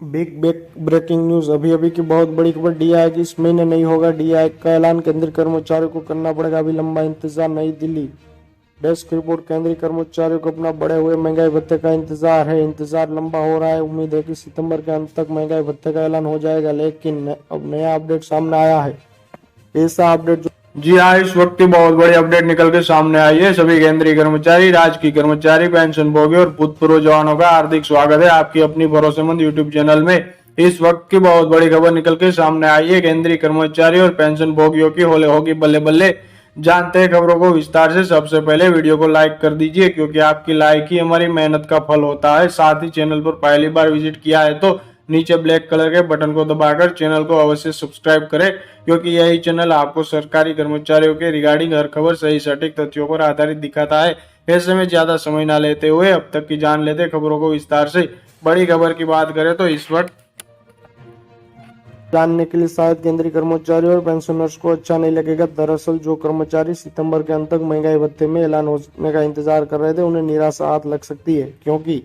Big breaking news. अभी अभी की बहुत बड़ी खबर। डीआई की इस महीने नहीं होगा डीआई का ऐलान, केंद्रीय कर्मचारियों को करना पड़ेगा अभी लंबा इंतजार। नई दिल्ली डेस्क रिपोर्ट। केंद्रीय कर्मचारियों को अपना बढ़े हुए महंगाई भत्ते का इंतजार है। इंतजार लंबा हो रहा है। उम्मीद है कि सितंबर के अंत तक महंगाई भत्ते का ऐलान हो जाएगा, लेकिन अब नया अपडेट सामने आया है। ऐसा अपडेट जी हाँ, इस वक्त की बहुत बड़ी अपडेट निकल के सामने आई है। सभी केंद्रीय कर्मचारी, राजकीय कर्मचारी, पेंशन भोगी और भूतपूर्व जवानों का हार्दिक स्वागत है आपकी अपनी भरोसेमंद यूट्यूब चैनल में। इस वक्त की बहुत बड़ी खबर निकल के सामने आई है। केंद्रीय कर्मचारी और पेंशन भोगियों की होगी बल्ले बल्ले। जानते हैं खबरों को विस्तार से। सबसे पहले वीडियो को लाइक कर दीजिए, क्योंकि आपकी लाइक ही हमारी मेहनत का फल होता है। साथ ही चैनल पर पहली बार विजिट किया है तो नीचे ब्लैक कलर के बटन को दबाकर चैनल को अवश्य सब्सक्राइब करें, क्योंकि यही चैनल आपको सरकारी कर्मचारियों के रिगार्डिंग हर खबर सही सटीक तथ्यों पर आधारित दिखाता है। ऐसे में ज्यादा समय ना लेते हुए अब तक की जान लेते खबरों को विस्तार से। बड़ी खबर की बात करें तो इस वक्त जानने के लिए शायद केंद्रीय कर्मचारियों और पेंशनर्स को अच्छा नहीं लगेगा। दरअसल जो कर्मचारी सितंबर के अंत तक महंगाई भत्ते में ऐलान होने का इंतजार कर रहे थे, उन्हें निराशा हाथ लग सकती है, क्योंकि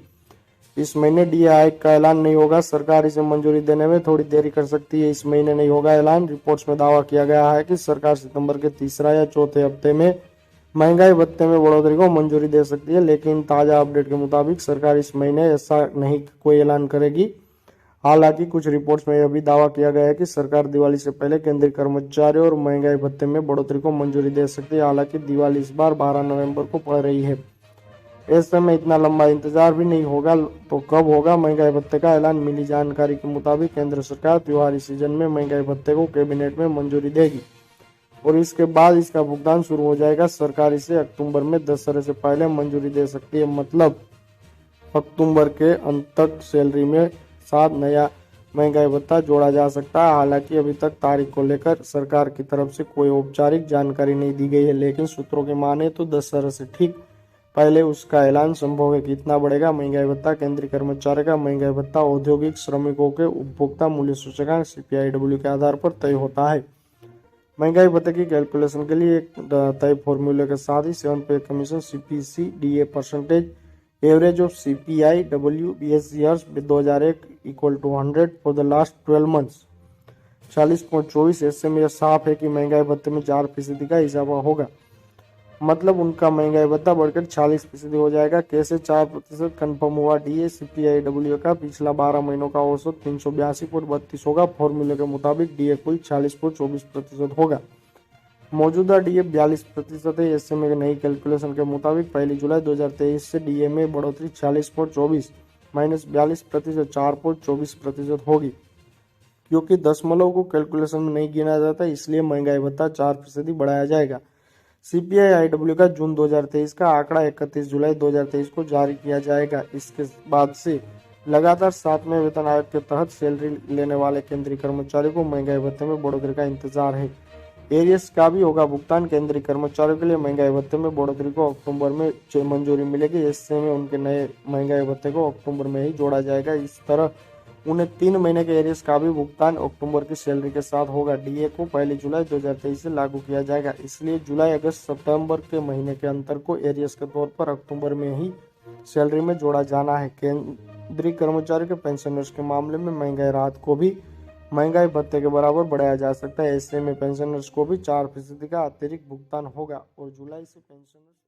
इस महीने डीआई का ऐलान नहीं होगा। सरकार इसे मंजूरी देने में थोड़ी देरी कर सकती है। इस महीने नहीं होगा ऐलान। रिपोर्ट्स में दावा किया गया है कि सरकार सितंबर के तीसरा या चौथे हफ्ते में महंगाई भत्ते में बढ़ोतरी को मंजूरी दे सकती है, लेकिन ताजा अपडेट के मुताबिक सरकार इस महीने ऐसा नहीं कोई ऐलान करेगी। हालांकि कुछ रिपोर्ट्स में यह भी दावा किया गया है कि सरकार दिवाली से पहले केंद्रीय कर्मचारियों और महंगाई भत्ते में बढ़ोतरी को मंजूरी दे सकती है। हालांकि दिवाली इस बार 12 नवंबर को पड़ रही है। ऐसे में इतना लंबा इंतजार भी नहीं होगा, तो कब होगा महंगाई भत्ते का ऐलान? मिली जानकारी के मुताबिक केंद्र सरकार त्योहारी सीजन में महंगाई भत्ते को कैबिनेट में मंजूरी देगी और इसके बाद इसका भुगतान शुरू हो जाएगा। सरकार इसे अक्टूबर में दशहरे से पहले मंजूरी दे सकती है, मतलब अक्टूबर के अंत तक सैलरी में साथ नया महंगाई भत्ता जोड़ा जा सकता है। हालांकि अभी तक तारीख को लेकर सरकार की तरफ से कोई औपचारिक जानकारी नहीं दी गई है, लेकिन सूत्रों के माने तो दशहरा से ठीक पहले उसका ऐलान संभव है। कितना बढ़ेगा महंगाई भत्ता? केंद्रीय कर्मचारी का महंगाई भत्ता औद्योगिक श्रमिकों के उपभोक्ता मूल्य सूचकांक सीपीआईडब्ल्यू के आधार पर तय होता है। महंगाई भत्ते की कैलकुलेशन के लिए एक तय फॉर्मूले के साथ ही 7 pay commission CPC DA percentage average of CPI W BS years 2001 equal to 100 for the last 12 months 40.24। ऐसे में यह साफ है कि महंगाई भत्ते में 4% का इजाफा होगा, मतलब उनका महंगाई भत्ता बढ़कर 40% हो जाएगा। कैसे 4% कन्फर्म हुआ? डीए सीपीआईडब्ल्यू का पिछला 12 महीनों का औसत 382.32 होगा। फॉर्मूले के मुताबिक डीए कुल 40.24% होगा। मौजूदा डीए 42% है। ऐसे में नई कैलकुलेशन के मुताबिक 1 जुलाई 2023 से डीए में बढ़ोतरी 40.24 माइनस 42% 4.24% होगी। क्योंकि दशमलव को कैलकुलेशन में नहीं गिना जाता, इसलिए महंगाई भत्ता 4% बढ़ाया जाएगा। सीपीआईडब्ल्यू का जून 2023 का आंकड़ा 31 जुलाई 2023 को जारी किया जाएगा। इसके बाद से लगातार 7वें वेतन आयोग के तहत सैलरी लेने वाले केंद्रीय कर्मचारियों को महंगाई भत्ते में बढ़ोतरी का इंतजार है। एरियस का भी होगा भुगतान। केंद्रीय कर्मचारियों के लिए महंगाई भत्ते में बढ़ोतरी को अक्टूबर में मंजूरी मिलेगी। ऐसे में उनके नए महंगाई भत्ते को अक्टूबर में ही जोड़ा जाएगा। इस तरह उन्हें 3 महीने के एरियस का भी भुगतान अक्टूबर की सैलरी के साथ होगा। डीए को 1 जुलाई 2023 से लागू किया जाएगा, इसलिए जुलाई अगस्त सितंबर के महीने के अंतर को एरियस के तौर पर अक्टूबर में ही सैलरी में जोड़ा जाना है। केंद्रीय कर्मचारी के पेंशनर्स के मामले में महंगाई राहत को भी महंगाई भत्ते के बराबर बढ़ाया जा सकता है। ऐसे में पेंशनर्स को भी 4% का अतिरिक्त भुगतान होगा और जुलाई से पेंशनर्स